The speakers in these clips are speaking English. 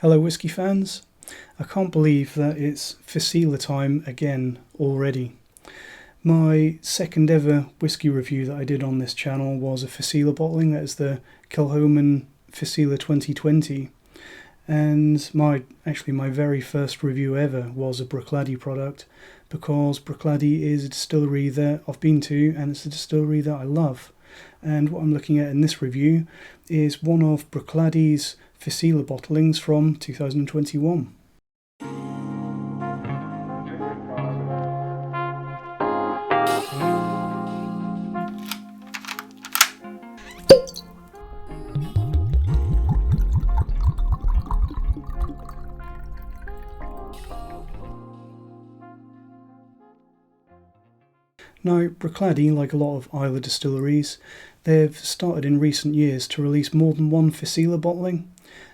Hello Whisky fans, I can't believe that it's Feis Ile time again already. My second ever whisky review that I did on this channel was a Feis Ile bottling, that is the Kilchoman Feis Ile 2020. And my very first review ever was a Bruichladdich product, because Bruichladdich is a distillery that I've been to and it's a distillery that I love. And what I'm looking at in this review is one of Bruichladdich Feis Ile bottlings from 2021. Now, Bruichladdich, like a lot of Islay distilleries, they've started in recent years to release more than one Feis Ile bottling,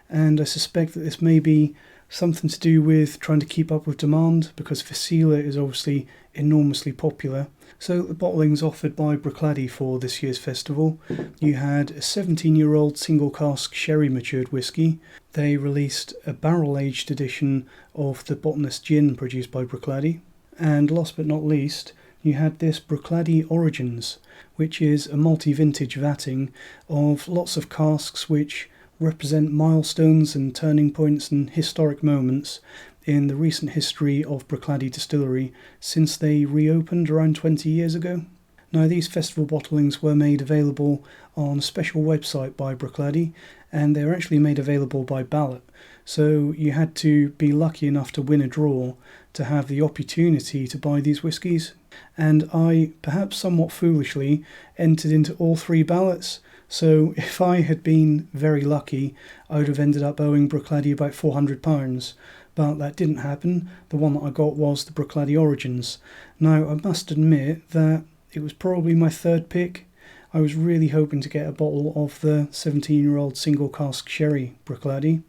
and I suspect that this may be something to do with trying to keep up with demand, because Feis Ile is obviously enormously popular. So the bottlings offered by Bruichladdich for this year's festival, you had a 17-year-old single cask sherry matured whisky. They released a barrel-aged edition of the botanist gin produced by Bruichladdich, and last but not least, you had this Bruichladdich Origins, which is a multi-vintage vatting of lots of casks which represent milestones and turning points and historic moments in the recent history of Bruichladdich Distillery since they reopened around 20 years ago. Now, these festival bottlings were made available on a special website by Bruichladdich, and they were actually made available by ballot. So you had to be lucky enough to win a draw to have the opportunity to buy these whiskies. And I, perhaps somewhat foolishly, entered into all three ballots. So if I had been very lucky, I would have ended up owing Bruichladdich about £400. But that didn't happen. The one that I got was the Bruichladdich Origins. Now, I must admit that it was probably my third pick. I was really hoping to get a bottle of the 17-year-old single cask sherry Bruichladdich,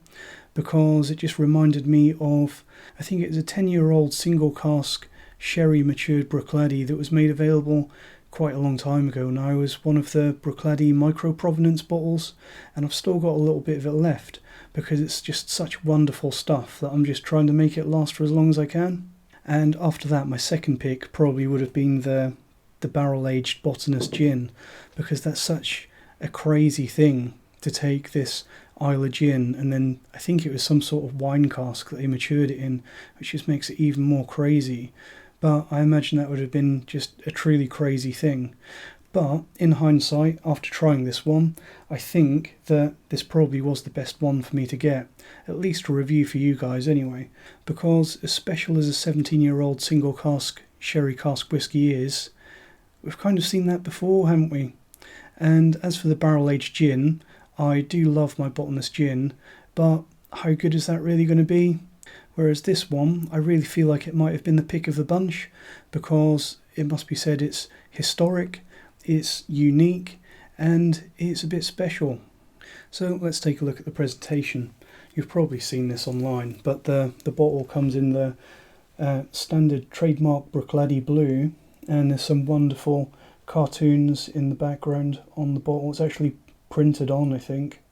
because it just reminded me of, I think it was a 10-year-old single cask sherry matured Bruichladdich that was made available quite a long time ago now. It was one of the Bruichladdich micro provenance bottles, and I've still got a little bit of it left because it's just such wonderful stuff that I'm just trying to make it last for as long as I can. And after that, my second pick probably would have been the barrel-aged botanist gin, because that's such a crazy thing to take this Islay gin and then I think it was some sort of wine cask that they matured it in, which just makes it even more crazy. But I imagine that would have been just a truly crazy thing. But in hindsight, after trying this one, I think that this probably was the best one for me to get, at least a review for you guys anyway, because as special as a 17-year-old single cask sherry cask whisky is, we've kind of seen that before, haven't we? And as for the barrel-aged gin, I do love my botanist gin, but how good is that really going to be? Whereas this one, I really feel like it might have been the pick of the bunch, because it must be said it's historic, it's unique, and it's a bit special. So let's take a look at the presentation. You've probably seen this online, but the bottle comes in the standard trademark Bruichladdich blue, and there's some wonderful cartoons in the background on the bottle. It's actually printed on, I think.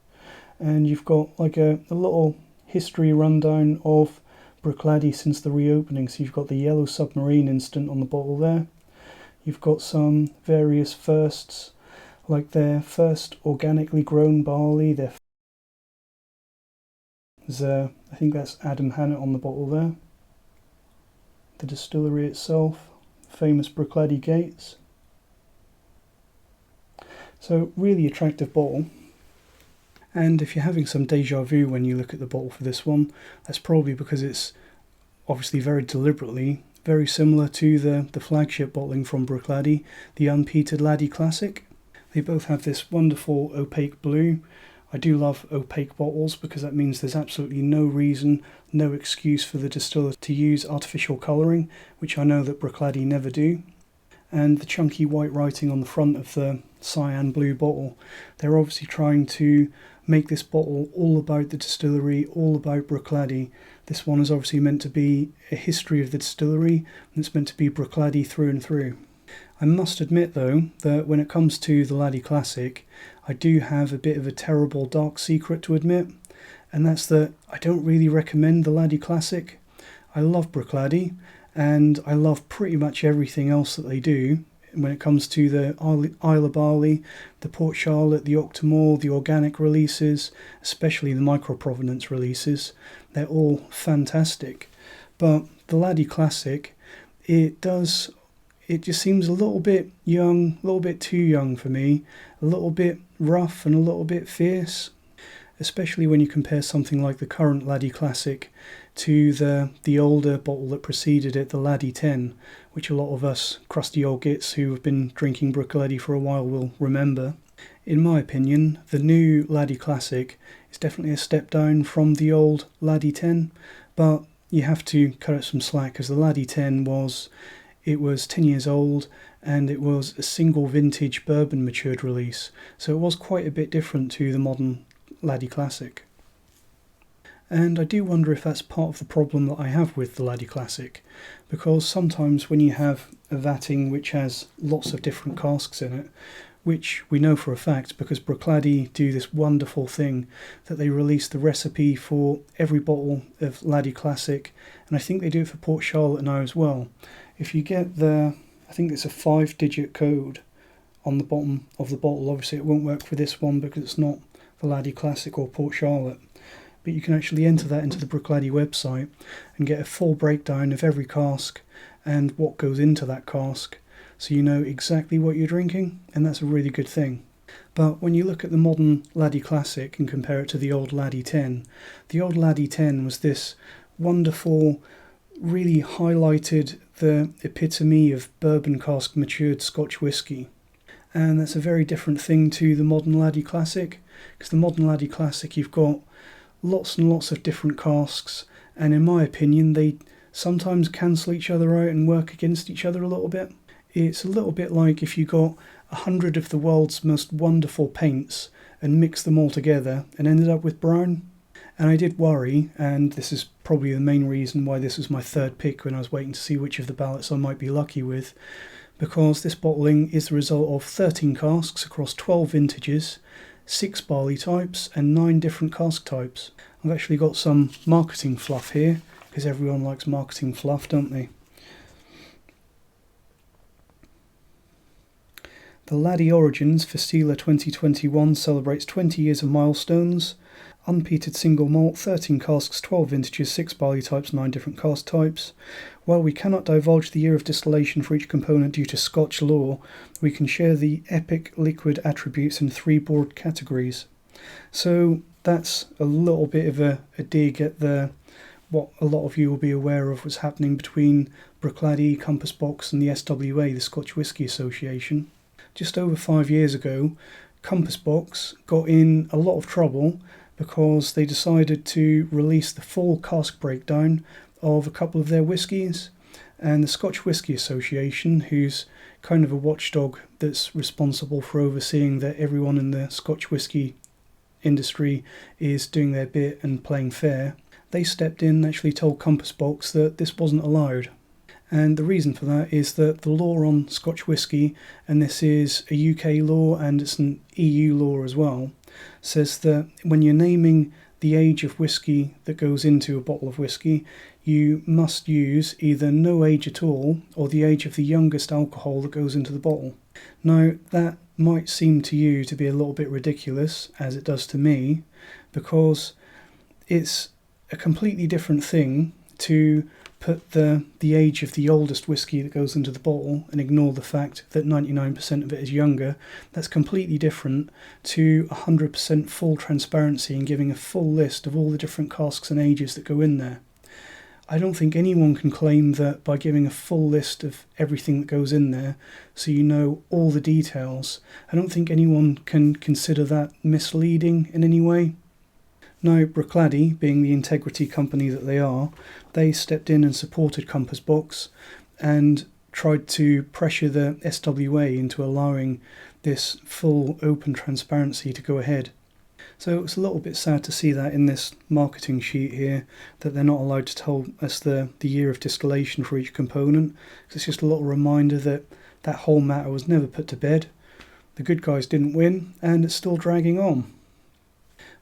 And you've got like a little history rundown of Bruichladdich since the reopening. So you've got the yellow submarine incident on the bottle there. You've got some various firsts, like their first organically grown barley. I think that's Adam Hannett on the bottle there. The distillery itself, famous Bruichladdich gates. So really attractive bottle. And if you're having some deja vu when you look at the bottle for this one, that's probably because it's obviously very deliberately very similar to the flagship bottling from Bruichladdich, the unpeated Laddie Classic. They both have this wonderful opaque blue. I do love opaque bottles because that means there's absolutely no reason, no excuse for the distiller to use artificial colouring, which I know that Bruichladdich never do. And the chunky white writing on the front of the cyan blue bottle, they're obviously trying to make this bottle all about the distillery, all about Bruichladdich. This one is obviously meant to be a history of the distillery, and it's meant to be Bruichladdich through and through. I must admit though that when it comes to the Laddie Classic, I do have a bit of a terrible dark secret to admit, and that's that I don't really recommend the Laddie Classic. I love Bruichladdich, and I love pretty much everything else that they do when it comes to the Isle Barley, the Port Charlotte, the Octomore, the organic releases, especially the micro-provenance releases. They're all fantastic. But the Laddie Classic, it just seems a little bit young, a little bit too young for me, a little bit rough and a little bit fierce, especially when you compare something like the current Laddie Classic to the older bottle that preceded it, the Laddie 10, which a lot of us crusty old gits who have been drinking Bruichladdich for a while will remember. In my opinion, the new Laddie Classic is definitely a step down from the old Laddie 10, but you have to cut it some slack, because the Laddie 10 was 10 years old, and it was a single vintage bourbon matured release, so it was quite a bit different to the modern Laddie Classic. And I do wonder if that's part of the problem that I have with the Laddie Classic, because sometimes when you have a vatting which has lots of different casks in it, which we know for a fact because Bruichladdich do this wonderful thing that they release the recipe for every bottle of Laddie Classic, and I think they do it for Port Charlotte now as well. If you get I think it's a 5-digit code on the bottom of the bottle. Obviously it won't work for this one because it's not the Laddie Classic or Port Charlotte, but you can actually enter that into the Bruichladdich website and get a full breakdown of every cask and what goes into that cask, so you know exactly what you're drinking, and that's a really good thing. But when you look at the modern Laddie Classic and compare it to the old Laddie 10, the old Laddie 10 was this wonderful, really highlighted the epitome of bourbon cask matured Scotch whisky. And that's a very different thing to the modern Laddie Classic, because the modern Laddie Classic, you've got lots and lots of different casks, and in my opinion they sometimes cancel each other out and work against each other a little bit. It's a little bit like if you got 100 of the world's most wonderful paints and mixed them all together and ended up with brown. And I did worry, and this is probably the main reason why this was my third pick when I was waiting to see which of the ballots I might be lucky with, because this bottling is the result of 13 casks across 12 vintages, 6 barley types and 9 different cask types. I've actually got some marketing fluff here, because everyone likes marketing fluff, don't they? The Laddie Origins Feis Ile 2021 celebrates 20 years of milestones. Unpeated single malt, 13 casks, 12 vintages, 6 barley types, 9 different cask types. While we cannot divulge the year of distillation for each component due to Scotch law, we can share the epic liquid attributes in 3 broad categories. So that's a little bit of a dig at what a lot of you will be aware of was happening between Bruichladdich, Compass Box and the SWA, the Scotch Whisky Association. Just over 5 years ago, Compass Box got in a lot of trouble because they decided to release the full cask breakdown of a couple of their whiskies, and the Scotch Whisky Association, who's kind of a watchdog that's responsible for overseeing that everyone in the Scotch whisky industry is doing their bit and playing fair, they stepped in and actually told Compass Box that this wasn't allowed. And the reason for that is that the law on Scotch whisky, and this is a UK law and it's an EU law as well, says that when you're naming the age of whisky that goes into a bottle of whisky, you must use either no age at all or the age of the youngest alcohol that goes into the bottle. Now, that might seem to you to be a little bit ridiculous, as it does to me, because it's a completely different thing to put the age of the oldest whisky that goes into the bottle and ignore the fact that 99% of it is younger. That's completely different to 100% full transparency and giving a full list of all the different casks and ages that go in there. I don't think anyone can claim that by giving a full list of everything that goes in there, so you know all the details, I don't think anyone can consider that misleading in any way. Now, Bruichladdich, being the integrity company that they are, they stepped in and supported Compass Box and tried to pressure the SWA into allowing this full open transparency to go ahead. So it's a little bit sad to see that in this marketing sheet here, that they're not allowed to tell us the year of distillation for each component, because it's just a little reminder that that whole matter was never put to bed. The good guys didn't win, and it's still dragging on.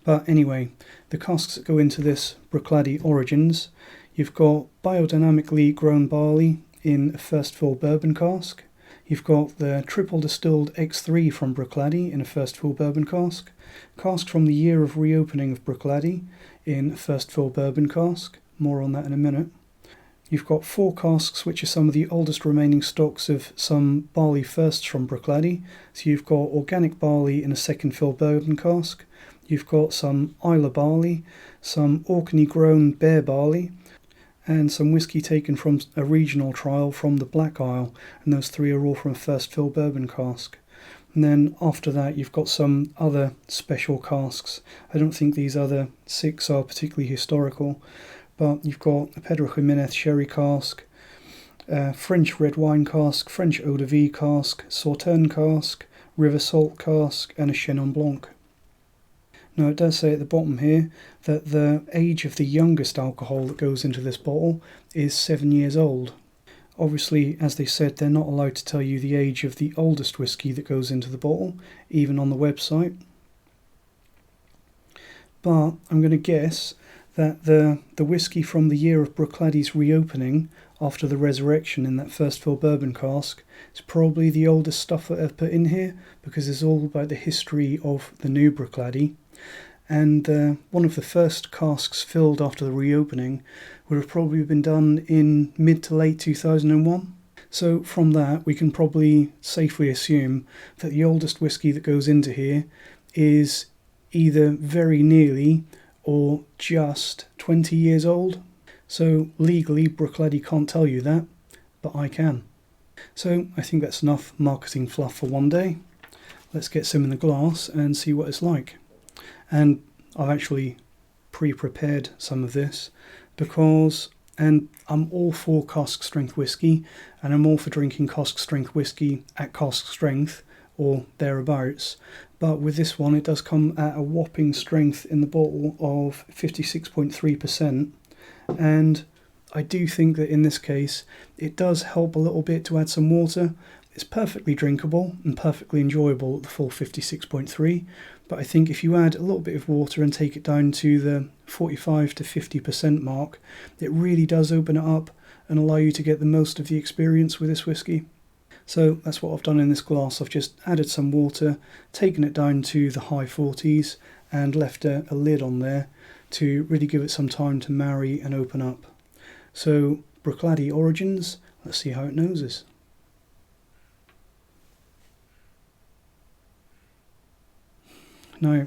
But anyway, the casks that go into this Bruichladdich Origins, you've got biodynamically grown barley in a first fill bourbon cask. You've got the triple distilled X3 from Bruichladdich in a first fill bourbon cask. Cask from the year of reopening of Bruichladdich in a first fill bourbon cask. More on that in a minute. You've got 4 casks which are some of the oldest remaining stocks of some barley firsts from Bruichladdich. So you've got organic barley in a second fill bourbon cask. You've got some Islay barley, some Orkney grown bear barley, and some whiskey taken from a regional trial from the Black Isle, and those 3 are all from a first fill bourbon cask. And then after that you've got some other special casks. I don't think these other 6 are particularly historical, but you've got a Pedro Jimenez sherry cask, French red wine cask, French eau de vie cask, Sauterne cask, river salt cask, and a Chenin Blanc. Now it does say at the bottom here that the age of the youngest alcohol that goes into this bottle is 7 years old. Obviously, as they said, they're not allowed to tell you the age of the oldest whiskey that goes into the bottle, even on the website. But I'm going to guess that the whiskey from the year of Bruichladdich reopening after the resurrection in that first fill bourbon cask is probably the oldest stuff that I've put in here, because it's all about the history of the new Bruichladdich. And one of the first casks filled after the reopening would have probably been done in mid to late 2001. So from that we can probably safely assume that the oldest whiskey that goes into here is either very nearly or just 20 years old. So legally Bruichladdich can't tell you that, but I can. So I think that's enough marketing fluff for one day. Let's get some in the glass and see what it's like. And I've actually pre-prepared some of this because, and I'm all for cask strength whiskey, and I'm all for drinking cask strength whiskey at cask strength or thereabouts, but with this one it does come at a whopping strength in the bottle of 56.3%, and I do think that in this case it does help a little bit to add some water. It's perfectly drinkable and perfectly enjoyable at the full 56.3, but I think if you add a little bit of water and take it down to the 45 to 50% mark, it really does open it up and allow you to get the most of the experience with this whiskey. So that's what I've done in this glass. I've just added some water, taken it down to the high 40s and left a lid on there to really give it some time to marry and open up. So Bruichladdich Origins, let's see how it noses. Now,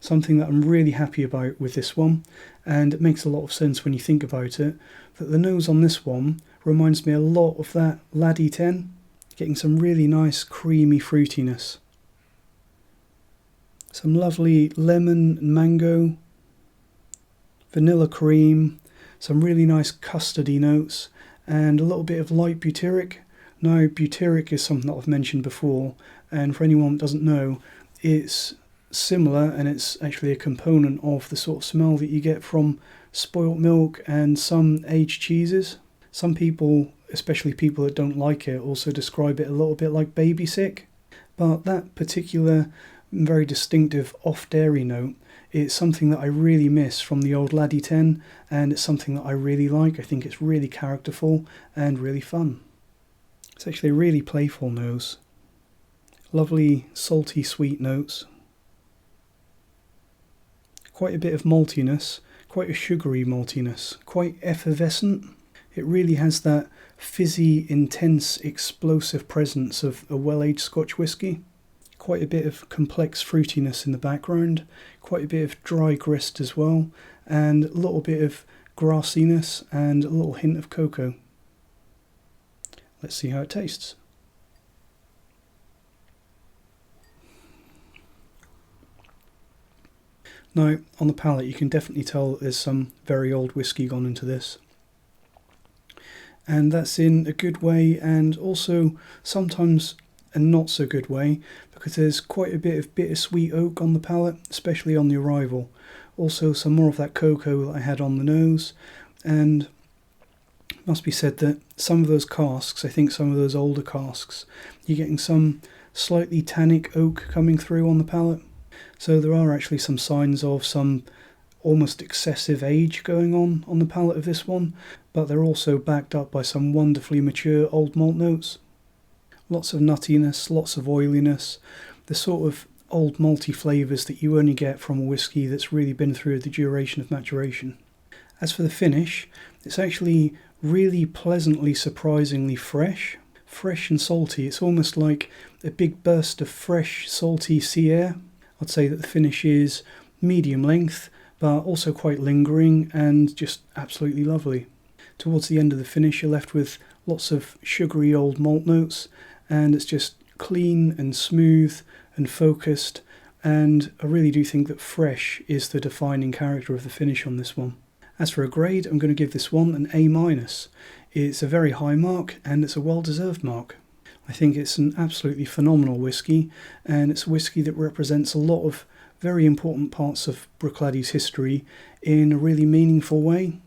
something that I'm really happy about with this one, and it makes a lot of sense when you think about it, that the nose on this one reminds me a lot of that Laddie 10, getting some really nice creamy fruitiness. Some lovely lemon and mango, vanilla cream, some really nice custardy notes, and a little bit of light butyric. Now, butyric is something that I've mentioned before, and for anyone that doesn't know, it's similar, and it's actually a component of the sort of smell that you get from spoilt milk and some aged cheeses. Some people, especially people that don't like it, also describe it a little bit like baby sick, but that particular very distinctive off-dairy note is something that I really miss from the old Laddie 10, and it's something that I really like. I think it's really characterful and really fun. It's actually a really playful nose. Lovely salty sweet notes. Quite a bit of maltiness, quite a sugary maltiness, quite effervescent. It really has that fizzy, intense, explosive presence of a well-aged Scotch whisky. Quite a bit of complex fruitiness in the background, quite a bit of dry grist as well, and a little bit of grassiness and a little hint of cocoa. Let's see how it tastes. Now, on the palate you can definitely tell there's some very old whiskey gone into this. And that's in a good way, and also sometimes a not so good way, because there's quite a bit of bittersweet oak on the palate, especially on the arrival. Also some more of that cocoa that I had on the nose, and it must be said that some of those casks, I think some of those older casks, you're getting some slightly tannic oak coming through on the palate. So there are actually some signs of some almost excessive age going on the palate of this one, but they're also backed up by some wonderfully mature old malt notes. Lots of nuttiness, lots of oiliness, the sort of old malty flavours that you only get from a whisky that's really been through the duration of maturation. As for the finish, it's actually really pleasantly, surprisingly fresh and salty. It's almost like a big burst of fresh, salty sea air. I'd say that the finish is medium length, but also quite lingering and just absolutely lovely. Towards the end of the finish, you're left with lots of sugary old malt notes, and it's just clean and smooth and focused, and I really do think that fresh is the defining character of the finish on this one. As for a grade, I'm going to give this one an A-. It's a very high mark, and it's a well-deserved mark. I think it's an absolutely phenomenal whisky, and it's a whisky that represents a lot of very important parts of Bruichladdich history in a really meaningful way.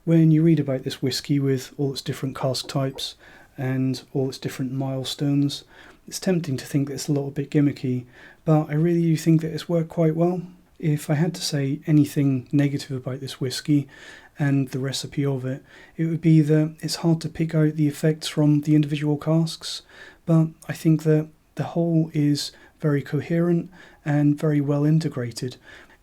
When you read about this whisky with all its different cask types and all its different milestones, it's tempting to think that it's a little bit gimmicky, but I really do think that it's worked quite well. If I had to say anything negative about this whisky and the recipe of it, it would be that it's hard to pick out the effects from the individual casks, but I think that the whole is very coherent and very well integrated.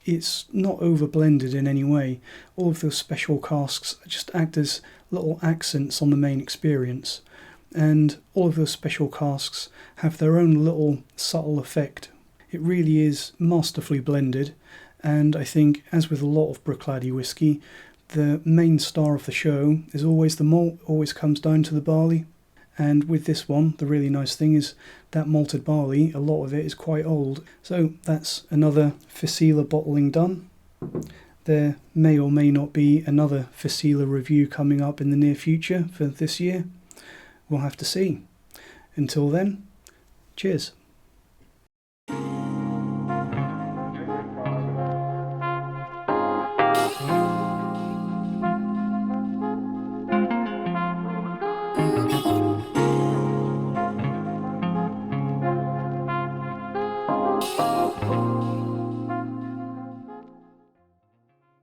It's not over blended in any way. All of those special casks just act as little accents on the main experience, and all of those special casks have their own little subtle effect. It really is masterfully blended, and I think, as with a lot of Bruichladdich whisky, the main star of the show is always the malt, always comes down to the barley. And with this one, the really nice thing is that malted barley, a lot of it is quite old. So that's another Feis Ile bottling done. There may or may not be another Feis Ile review coming up in the near future for this year. We'll have to see. Until then, cheers.